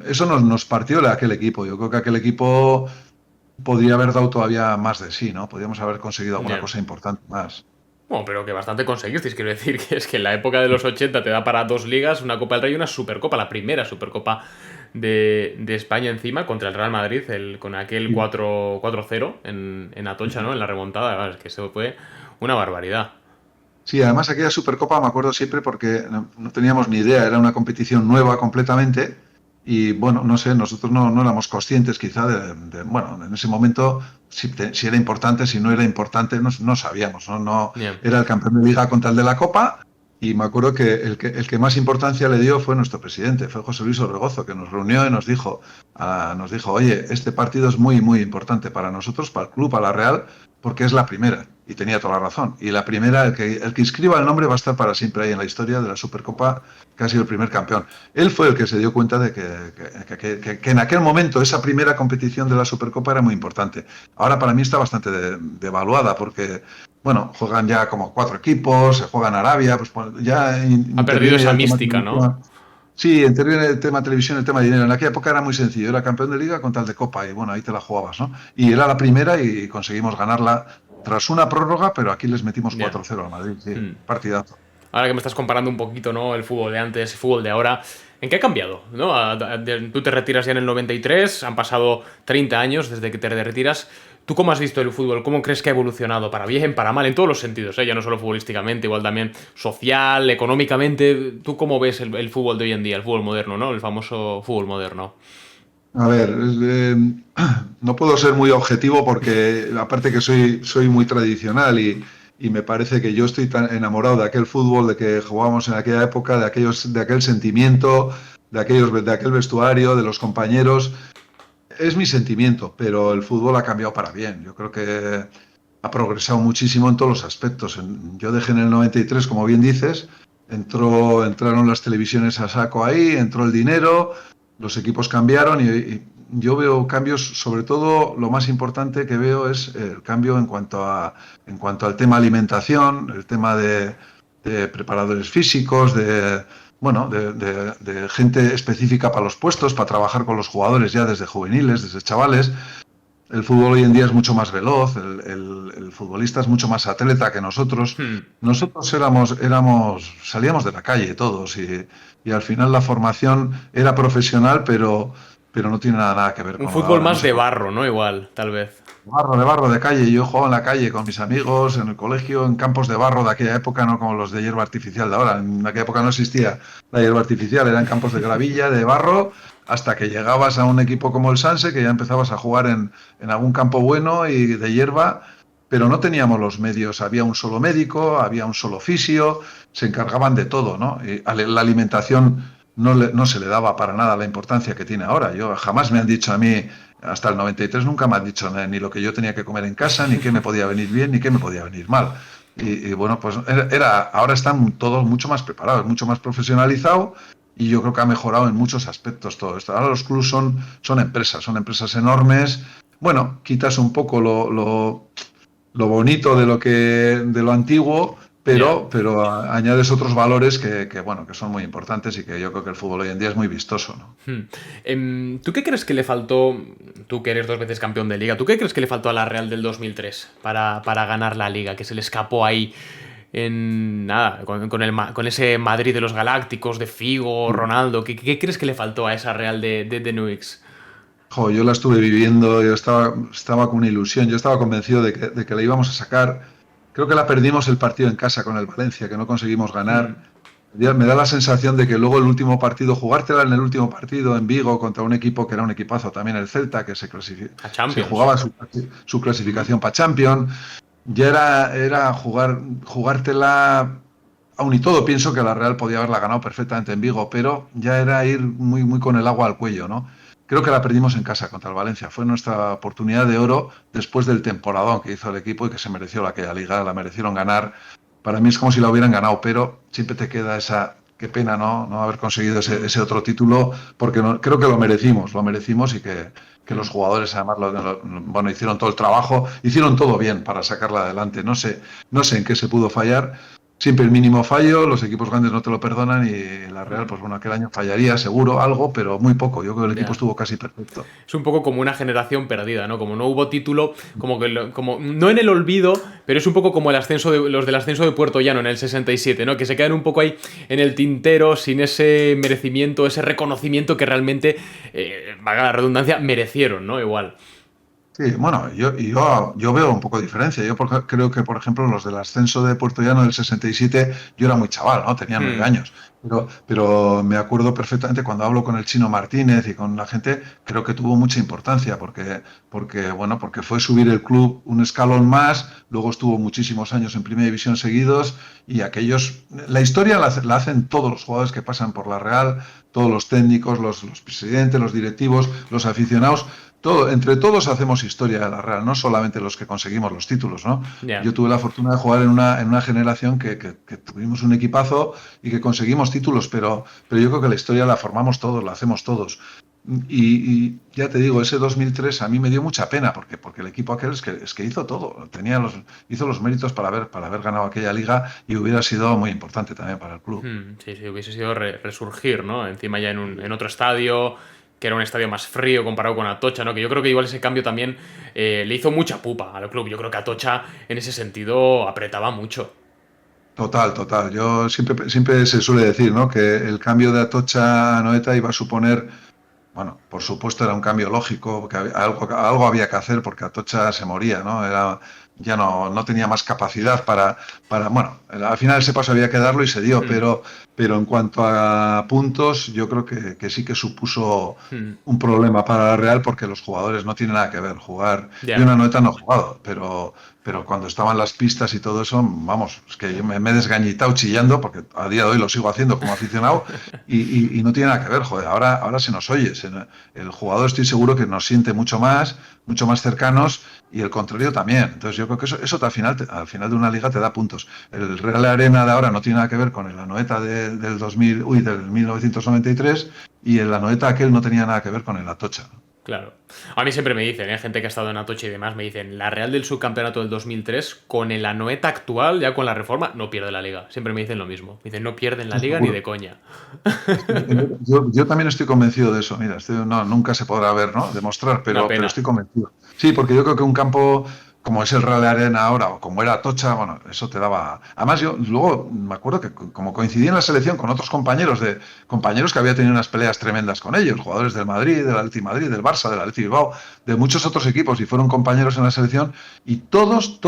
[SPEAKER 2] Eso nos partió de aquel equipo. Yo creo que aquel equipo podría haber dado todavía más de sí, ¿no? Podríamos haber conseguido alguna
[SPEAKER 1] Ya.
[SPEAKER 2] cosa importante más.
[SPEAKER 1] Bueno, pero que bastante conseguisteis, quiero decir, que es que en la época de los 80 te da para dos ligas, una Copa del Rey y una Supercopa, la primera Supercopa de España encima contra el Real Madrid, con aquel 4-0 en Atocha, ¿no? En la remontada, claro, es que eso fue una barbaridad.
[SPEAKER 2] Sí, además aquella Supercopa me acuerdo siempre porque no teníamos ni idea, era una competición nueva completamente y bueno, no sé, nosotros no éramos conscientes quizá bueno, en ese momento si era importante, si no era importante, no sabíamos, ¿no? No,
[SPEAKER 1] Yeah.
[SPEAKER 2] era el campeón de liga contra el de la Copa y me acuerdo que el que más importancia le dio fue nuestro presidente, fue José Luis Orregozo, que nos reunió y nos dijo, oye, este partido es muy, muy importante para nosotros, para el club, para la Real, porque es la primera. Y tenía toda la razón. Y la primera, el que inscriba el nombre va a estar para siempre ahí en la historia de la Supercopa, que ha sido el primer campeón. Él fue el que se dio cuenta de que en aquel momento esa primera competición de la Supercopa era muy importante. Ahora para mí está bastante devaluada porque, bueno, juegan ya como 4 equipos, se juega en Arabia, pues ya
[SPEAKER 1] Ha perdido
[SPEAKER 2] interviene ya
[SPEAKER 1] esa
[SPEAKER 2] el tema
[SPEAKER 1] mística, ¿no?
[SPEAKER 2] televisión. Sí, interviene el tema televisión, el tema dinero. En aquella época era muy sencillo, era campeón de liga con tal de copa y bueno, ahí te la jugabas, ¿no? Y era la primera y conseguimos ganarla tras una prórroga, pero aquí les metimos
[SPEAKER 1] Yeah.
[SPEAKER 2] 4-0 al Madrid, sí,
[SPEAKER 1] Hmm.
[SPEAKER 2] partidazo.
[SPEAKER 1] Ahora que me estás comparando un poquito, ¿no? El fútbol de antes, el fútbol de ahora, ¿en qué ha cambiado? ¿No? Tú te retiras ya en el 93, han pasado 30 años desde que te retiras. ¿Tú cómo has visto el fútbol? ¿Cómo crees que ha evolucionado? ¿Para bien, para mal? En todos los sentidos, ¿eh? Ya no solo futbolísticamente, igual también social, económicamente. ¿Tú cómo ves el fútbol de hoy en día, el fútbol moderno, ¿no? El famoso fútbol moderno.
[SPEAKER 2] A ver, no puedo ser muy objetivo porque aparte que soy muy tradicional y me parece que yo estoy tan enamorado de aquel fútbol, de que jugábamos en aquella época, de aquel sentimiento, de aquel vestuario, de los compañeros. Es mi sentimiento, pero el fútbol ha cambiado para bien. Yo creo que ha progresado muchísimo en todos los aspectos. Yo dejé en el 93, como bien dices, entraron las televisiones a saco ahí, entró el dinero, los equipos cambiaron y yo veo cambios, sobre todo lo más importante que veo es el cambio en cuanto al tema alimentación, el tema de preparadores físicos, bueno, de gente específica para los puestos, para trabajar con los jugadores ya desde juveniles, desde chavales. El fútbol hoy en día es mucho más veloz, el futbolista es mucho más atleta que nosotros.
[SPEAKER 1] Hmm.
[SPEAKER 2] Nosotros salíamos de la calle todos y al final la formación era profesional, pero no tiene nada que ver
[SPEAKER 1] Un
[SPEAKER 2] con lo de
[SPEAKER 1] fútbol
[SPEAKER 2] ahora. No
[SPEAKER 1] más
[SPEAKER 2] sé,
[SPEAKER 1] de barro, ¿no? Igual, tal vez.
[SPEAKER 2] de barro, de calle. Yo jugaba en la calle con mis amigos, en el colegio, en campos de barro de aquella época, no como los de hierba artificial de ahora. En aquella época no existía la hierba artificial, eran campos de gravilla, de barro, hasta que llegabas a un equipo como el Sanse, que ya empezabas a jugar en algún campo bueno y de hierba, pero no teníamos los medios. Había un solo médico, había un solo fisio, se encargaban de todo, ¿no? Y la alimentación no se le daba para nada la importancia que tiene ahora. Jamás me han dicho a mí hasta el 93 nunca me han dicho ni lo que yo tenía que comer en casa, ni qué me podía venir bien, ni qué me podía venir mal. Y bueno, pues ahora están todos mucho más preparados, mucho más profesionalizados y yo creo que ha mejorado en muchos aspectos todo esto. Ahora los clubes son empresas enormes. Bueno, quitas un poco lo bonito de lo antiguo,
[SPEAKER 1] Ya.
[SPEAKER 2] pero añades otros valores bueno, que son muy importantes y que yo creo que el fútbol hoy en día es muy vistoso, ¿no?
[SPEAKER 1] Hmm. ¿Tú qué crees que le faltó, tú que eres 2 veces campeón de liga, tú qué crees que le faltó a la Real del 2003 para ganar la liga? Que se le escapó ahí en nada, con ese Madrid de los Galácticos, de Figo, Ronaldo. ¿Qué crees que le faltó a esa Real de Nuix?
[SPEAKER 2] Jo, yo la estuve viviendo, yo estaba con una ilusión, yo estaba convencido de que la íbamos a sacar. Creo que la perdimos el partido en casa con el Valencia, que no conseguimos ganar.
[SPEAKER 1] Hmm.
[SPEAKER 2] Ya me da la sensación de que luego el último partido, jugártela en el último partido en Vigo contra un equipo que era un equipazo también, el Celta, que
[SPEAKER 1] A
[SPEAKER 2] se
[SPEAKER 1] Champions.
[SPEAKER 2] jugaba su clasificación para Champions, ya era jugártela. Aun y todo, pienso que la Real podía haberla ganado perfectamente en Vigo, pero ya era ir muy, muy con el agua al cuello, ¿no? Creo que la perdimos en casa contra el Valencia. Fue nuestra oportunidad de oro después del temporadón que hizo el equipo y que se mereció aquella liga, la merecieron ganar. Para mí es como si la hubieran ganado, pero siempre te queda qué pena, ¿no? Haber conseguido ese otro título, porque creo que lo merecimos y que los
[SPEAKER 1] Hmm.
[SPEAKER 2] jugadores además bueno, hicieron todo el trabajo, hicieron todo bien para sacarla adelante. No sé en qué se pudo fallar. Siempre el mínimo fallo, los equipos grandes no te lo perdonan y la Real,
[SPEAKER 1] Hmm.
[SPEAKER 2] pues bueno, aquel año fallaría seguro algo, pero muy poco. Yo creo que el equipo
[SPEAKER 1] Ya.
[SPEAKER 2] estuvo casi perfecto.
[SPEAKER 1] Es un poco como una generación perdida, ¿no? Como no hubo título, como no en el olvido, pero es un poco como los del ascenso de Puerto Llano en el 67, ¿no? Que se quedan un poco ahí en el tintero sin ese merecimiento, ese reconocimiento que realmente, valga la redundancia, merecieron, ¿no? Igual.
[SPEAKER 2] Sí, bueno, yo veo un poco de diferencia. Creo que, por ejemplo, los del ascenso de Puerto Llano del 67, yo era muy chaval, ¿no? Tenía 9 años. Pero me acuerdo perfectamente cuando hablo con el Chino Martínez y con la gente, creo que tuvo mucha importancia porque fue subir el club un escalón más, luego estuvo muchísimos años en Primera División seguidos y la historia la hacen todos los jugadores que pasan por la Real, todos los técnicos, los presidentes, los directivos, los aficionados. Entre todos hacemos historia de la Real, no solamente los que conseguimos los títulos, ¿no?
[SPEAKER 1] Ya.
[SPEAKER 2] Yo tuve la fortuna de jugar en una generación que tuvimos un equipazo y que conseguimos títulos, pero yo creo que la historia la formamos todos, la hacemos todos. Y ya te digo, ese 2003 a mí me dio mucha pena, porque el equipo aquel es que hizo todo, hizo los méritos para haber ganado aquella liga y hubiera sido muy importante también para el club.
[SPEAKER 1] Sí, sí, hubiese sido resurgir, ¿no? Encima ya en otro estadio, que era un estadio más frío comparado con Atocha, ¿no? Que yo creo que igual ese cambio también le hizo mucha pupa al club. Yo creo que Atocha en ese sentido apretaba mucho.
[SPEAKER 2] Total, total. Siempre se suele decir, ¿no? Que el cambio de Atocha a Anoeta iba a suponer. Bueno, por supuesto era un cambio lógico, porque algo había que hacer porque Atocha se moría, ¿no? Ya no tenía más capacidad bueno, al final ese paso había que darlo y se dio, pero en cuanto a puntos, yo creo que sí que supuso un problema para la Real porque los jugadores no tienen nada que ver. Yo en
[SPEAKER 1] Ya.
[SPEAKER 2] Anoeta no he jugado, pero cuando estaban las pistas y todo eso, vamos, es que yo me he desgañitado chillando, porque a día de hoy lo sigo haciendo como aficionado, y no tiene nada que ver, joder, ahora se nos oye, el jugador estoy seguro que nos siente mucho más cercanos, y el contrario también. Entonces yo creo que eso al final de una liga te da puntos. El Real Arena de ahora no tiene nada que ver con el Anoeta del 2000, del 1993, y el Anoeta aquel no tenía nada que ver con el Atocha.
[SPEAKER 1] Claro. A mí siempre me dicen, gente que ha estado en Atocha y demás, me dicen, la Real del subcampeonato del 2003, con el Anoeta actual, ya con la reforma, no pierde la liga. Siempre me dicen lo mismo. Me dicen, no pierden la liga ni de
[SPEAKER 2] Seguro.
[SPEAKER 1] coña.
[SPEAKER 2] Yo también estoy convencido de eso. Mira, nunca se podrá ver, ¿no? Demostrar,
[SPEAKER 1] Una
[SPEAKER 2] pero
[SPEAKER 1] pena.
[SPEAKER 2] estoy convencido. Sí, porque yo creo que un campo como es el Real Arena ahora, o como era Atocha, bueno, eso te daba. Además, yo luego me acuerdo que como coincidí en la selección con otros compañeros que había tenido unas peleas tremendas con ellos, jugadores del Madrid, del Atleti Madrid, del Barça, del Atleti Bilbao, de muchos otros equipos, y fueron compañeros en la selección, y todos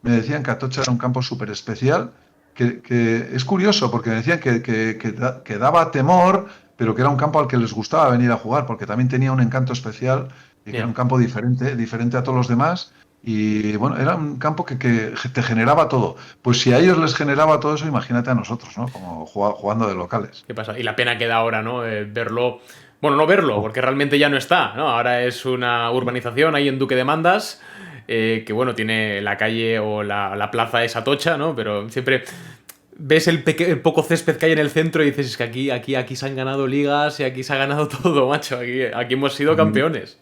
[SPEAKER 2] me decían que Atocha era un campo súper especial. Que es curioso porque me decían que daba temor, pero que era un campo al que les gustaba venir a jugar, porque también tenía un encanto especial y que era un
[SPEAKER 1] Ya.
[SPEAKER 2] campo diferente a todos los demás. Y bueno, era un campo que te generaba todo. Pues si a ellos les generaba todo eso, imagínate a nosotros, ¿no? Como jugando de locales.
[SPEAKER 1] ¿Qué pasa? Y la pena que da ahora, ¿no? Verlo. Bueno, no verlo, porque realmente ya no está, ¿no? Ahora es una urbanización ahí en Duque de Mandas, que bueno, tiene la calle o la plaza esa tocha, ¿no? Pero siempre ves el poco césped que hay en el centro y dices, es que aquí se han ganado ligas y aquí se ha ganado todo, macho. Aquí hemos sido
[SPEAKER 2] A mí,
[SPEAKER 1] campeones.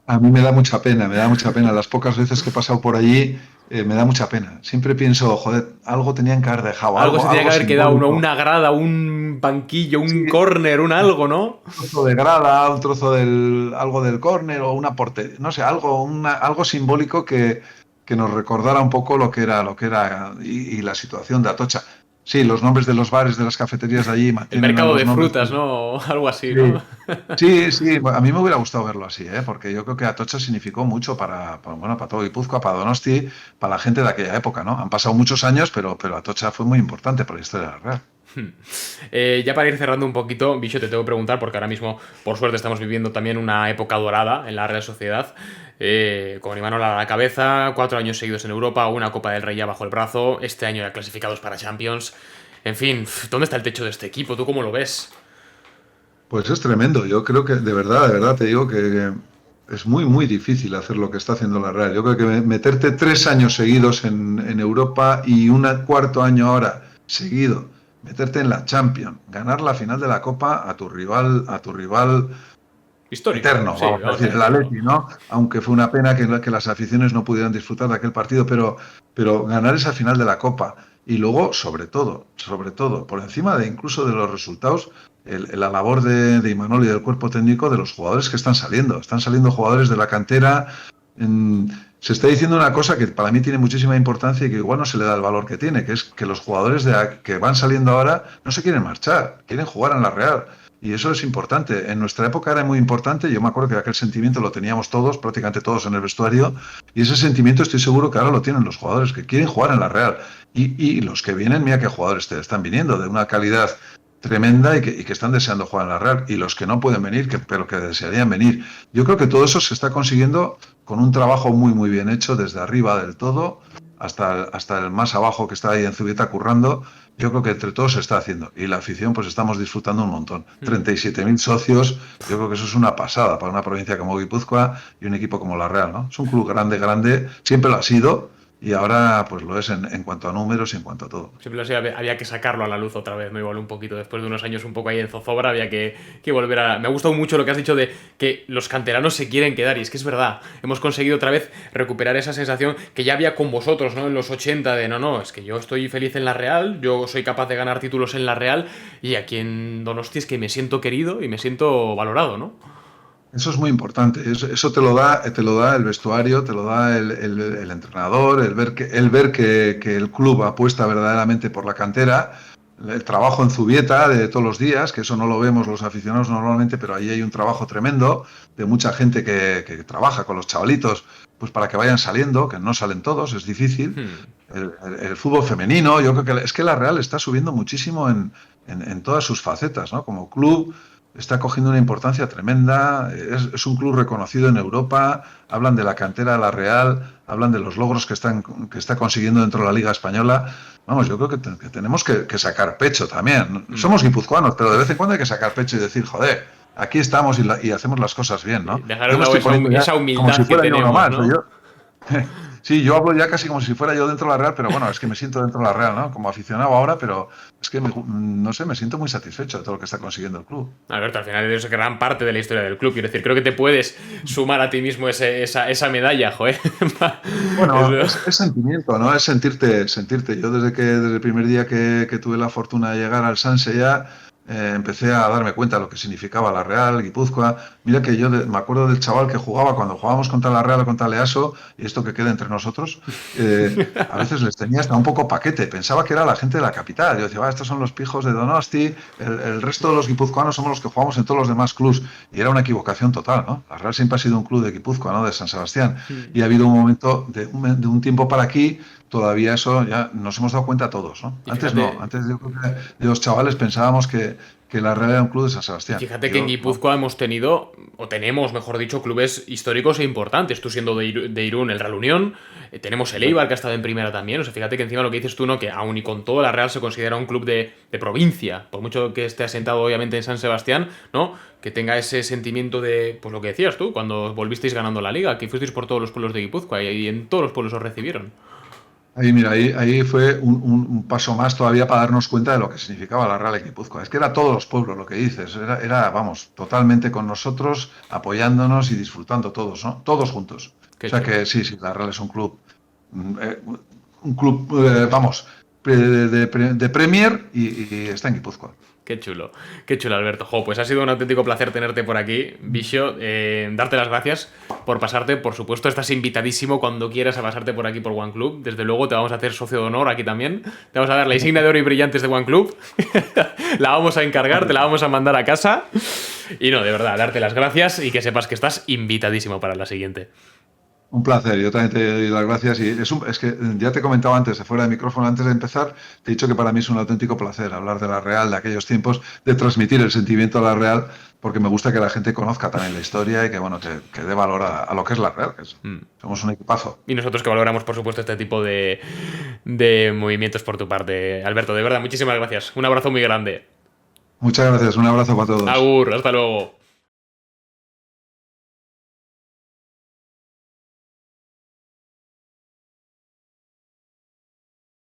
[SPEAKER 2] a mí me da mucha pena, me da mucha pena. Las pocas veces que he pasado por allí, me da mucha pena. Siempre pienso, joder, algo tenían que haber dejado,
[SPEAKER 1] Algo se tenía que
[SPEAKER 2] algo
[SPEAKER 1] haber quedado, uno,
[SPEAKER 2] simbólico.
[SPEAKER 1] una grada, un banquillo,
[SPEAKER 2] Sí,
[SPEAKER 1] un córner, un algo, ¿no?
[SPEAKER 2] trozo de grada, un trozo algo del córner o una portería, no sé, algo simbólico que nos recordara un poco lo que era y la situación de Atocha. Sí, los nombres de los bares, de las cafeterías de allí
[SPEAKER 1] El
[SPEAKER 2] mantienen
[SPEAKER 1] mercado
[SPEAKER 2] los
[SPEAKER 1] de
[SPEAKER 2] nombres.
[SPEAKER 1] frutas, ¿no? Algo así, ¿no?
[SPEAKER 2] Sí, sí, sí, a mí me hubiera gustado verlo así, ¿eh? Porque yo creo que Atocha significó mucho para todo Guipúzcoa, para Donosti, para la gente de aquella época, ¿no? Han pasado muchos años, pero Atocha fue muy importante para la historia de la Real.
[SPEAKER 1] Ya para ir cerrando un poquito, Bicho, te tengo que preguntar, porque ahora mismo, por suerte, estamos viviendo también una época dorada en la Real Sociedad. Con Imanol a la cabeza, 4 años seguidos en Europa, una Copa del Rey ya bajo el brazo, este año ya clasificados para Champions. En fin, ¿dónde está el techo de este equipo? ¿Tú cómo lo ves?
[SPEAKER 2] Pues es tremendo. Yo creo que de verdad te digo que es muy, muy difícil hacer lo que está haciendo la Real. Yo creo que meterte 3 años seguidos en Europa y un cuarto año ahora seguido, meterte en la Champions, ganar la final de la Copa a tu rival
[SPEAKER 1] Histórico,
[SPEAKER 2] eterno,
[SPEAKER 1] sí,
[SPEAKER 2] vamos a
[SPEAKER 1] vamos a
[SPEAKER 2] decir, el
[SPEAKER 1] decirlo.
[SPEAKER 2] Atleti, ¿no? Aunque fue una pena que las aficiones no pudieran disfrutar de aquel partido, pero ganar esa final de la Copa y luego, sobre todo, por encima de incluso de los resultados, la labor de Imanol y del cuerpo técnico de los jugadores que están saliendo jugadores de la cantera. Se está diciendo una cosa que para mí tiene muchísima importancia y que igual no se le da el valor que tiene, que es que los jugadores que van saliendo ahora no se quieren marchar, quieren jugar en la Real. Y eso es importante. En nuestra época era muy importante. Yo me acuerdo que aquel sentimiento lo teníamos todos, prácticamente todos en el vestuario. Y ese sentimiento estoy seguro que ahora lo tienen los jugadores que quieren jugar en la Real. Y los que vienen, mira qué jugadores te están viniendo, de una calidad tremenda y que están deseando jugar en la Real. Y los que no pueden venir, pero que desearían venir. Yo creo que todo eso se está consiguiendo con un trabajo muy, muy bien hecho desde arriba del todo hasta el más abajo que está ahí en Zubieta currando. Yo creo que entre todos se está haciendo. Y la afición, pues estamos disfrutando un montón. 37.000 socios, yo creo que eso es una pasada para una provincia como Guipúzcoa y un equipo como la Real, ¿no? Es un club grande, grande, siempre lo ha sido. Y ahora pues lo es en cuanto a números y en cuanto a todo.
[SPEAKER 1] Siempre así, había que sacarlo a la luz otra vez, ¿no? Igual un poquito, después de unos años un poco ahí en zozobra, había que volver a... Me ha gustado mucho lo que has dicho de que los canteranos se quieren quedar, y es que es verdad, hemos conseguido otra vez recuperar esa sensación que ya había con vosotros, ¿no? En los 80 de, no, es que yo estoy feliz en la Real, yo soy capaz de ganar títulos en la Real, y aquí en Donosti es que me siento querido y me siento valorado, ¿no?
[SPEAKER 2] Eso es muy importante. Eso te lo da el vestuario, te lo da el entrenador, el ver que el club apuesta verdaderamente por la cantera, el trabajo en Zubieta de todos los días, que eso no lo vemos los aficionados normalmente, pero ahí hay un trabajo tremendo de mucha gente que trabaja con los chavalitos, pues para que vayan saliendo, que no salen todos, es difícil. El fútbol femenino, yo creo que es que la Real está subiendo muchísimo en todas sus facetas, ¿no? Como club está cogiendo una importancia tremenda, es un club reconocido en Europa, hablan de la cantera de la Real, hablan de los logros que está consiguiendo dentro de la Liga Española. Vamos, yo creo que tenemos que sacar pecho también. Somos guipuzcoanos, pero de vez en cuando hay que sacar pecho y decir, joder, aquí estamos y hacemos las cosas bien, ¿no?
[SPEAKER 1] Dejar
[SPEAKER 2] Yo me estoy poniendo
[SPEAKER 1] esa
[SPEAKER 2] ya
[SPEAKER 1] humildad
[SPEAKER 2] como si
[SPEAKER 1] que
[SPEAKER 2] fuera yo uno
[SPEAKER 1] tenemos,
[SPEAKER 2] más,
[SPEAKER 1] ¿no?
[SPEAKER 2] yo, sí, yo hablo ya casi como si fuera yo dentro de la Real, pero bueno, es que me siento dentro de la Real, ¿no? Como aficionado ahora, pero es que, no sé, me siento muy satisfecho de todo lo que está consiguiendo el club.
[SPEAKER 1] Alberto, al final es gran parte de la historia del club. Quiero decir, creo que te puedes sumar a ti mismo esa medalla, joder.
[SPEAKER 2] Bueno, es sentimiento, ¿no? Es sentirte. Yo desde el primer día que tuve la fortuna de llegar al Sanse ya, empecé a darme cuenta de lo que significaba la Real, Guipúzcoa. Mira que yo me acuerdo del chaval que jugaba cuando jugábamos contra la Real o contra el EASO, y esto que queda entre nosotros, a veces les tenía hasta un poco paquete. Pensaba que era la gente de la capital. Yo decía, estos son los pijos de Donosti, el resto de los guipuzcoanos somos los que jugamos en todos los demás clubs. Y era una equivocación total, ¿no? La Real siempre ha sido un club de Guipúzcoa, ¿no? De San Sebastián. Y ha habido un momento, de un tiempo para aquí, todavía eso ya nos hemos dado cuenta todos, ¿no?
[SPEAKER 1] Y
[SPEAKER 2] Antes
[SPEAKER 1] fíjate,
[SPEAKER 2] no, antes yo creo que de los chavales pensábamos que la Real era un club de San Sebastián.
[SPEAKER 1] fíjate que en
[SPEAKER 2] Yo, no.
[SPEAKER 1] Guipúzcoa hemos tenido, o tenemos, mejor dicho, clubes históricos e importantes. Tú siendo de Irún, el Real Unión, tenemos el Eibar, que ha estado en primera también. O sea, fíjate que encima lo que dices tú, ¿no? Que aún y con todo, la Real se considera un club de provincia. Por mucho que esté asentado, obviamente, en San Sebastián, ¿no? Que tenga ese sentimiento de, pues lo que decías tú, cuando volvisteis ganando la liga, que fuisteis por todos los pueblos de Guipúzcoa y en todos los pueblos os recibieron.
[SPEAKER 2] Ahí, mira, ahí fue un paso más todavía para darnos cuenta de lo que significaba la Real en Guipúzcoa. Es que era todos los pueblos lo que dices, vamos, totalmente con nosotros, apoyándonos y disfrutando todos, ¿no? Todos juntos.
[SPEAKER 1] Qué
[SPEAKER 2] O sea
[SPEAKER 1] chulo.
[SPEAKER 2] que sí, la Real es un club, vamos, de Premier y está en Guipúzcoa.
[SPEAKER 1] Qué chulo, Alberto. Jo, pues ha sido un auténtico placer tenerte por aquí, Bicho. Darte las gracias por pasarte. Por supuesto, estás invitadísimo cuando quieras a pasarte por aquí por One Club. Desde luego, te vamos a hacer socio de honor aquí también. Te vamos a dar la insignia de oro y brillantes de One Club. La vamos a encargar, te la vamos a mandar a casa. Y no, de verdad, darte las gracias y que sepas que estás invitadísimo para la siguiente.
[SPEAKER 2] Un placer, yo también te doy las gracias y es que ya te he comentado antes, fuera de micrófono, antes de empezar, te he dicho que para mí es un auténtico placer hablar de la Real, de aquellos tiempos, de transmitir el sentimiento de la Real, porque me gusta que la gente conozca también la historia y que, bueno, que dé valor a lo que es la Real, somos un equipazo.
[SPEAKER 1] Y nosotros que valoramos, por supuesto, este tipo de movimientos por tu parte. Alberto, de verdad, muchísimas gracias. Un abrazo muy grande.
[SPEAKER 2] Muchas gracias, un abrazo para todos.
[SPEAKER 1] Agur, hasta luego.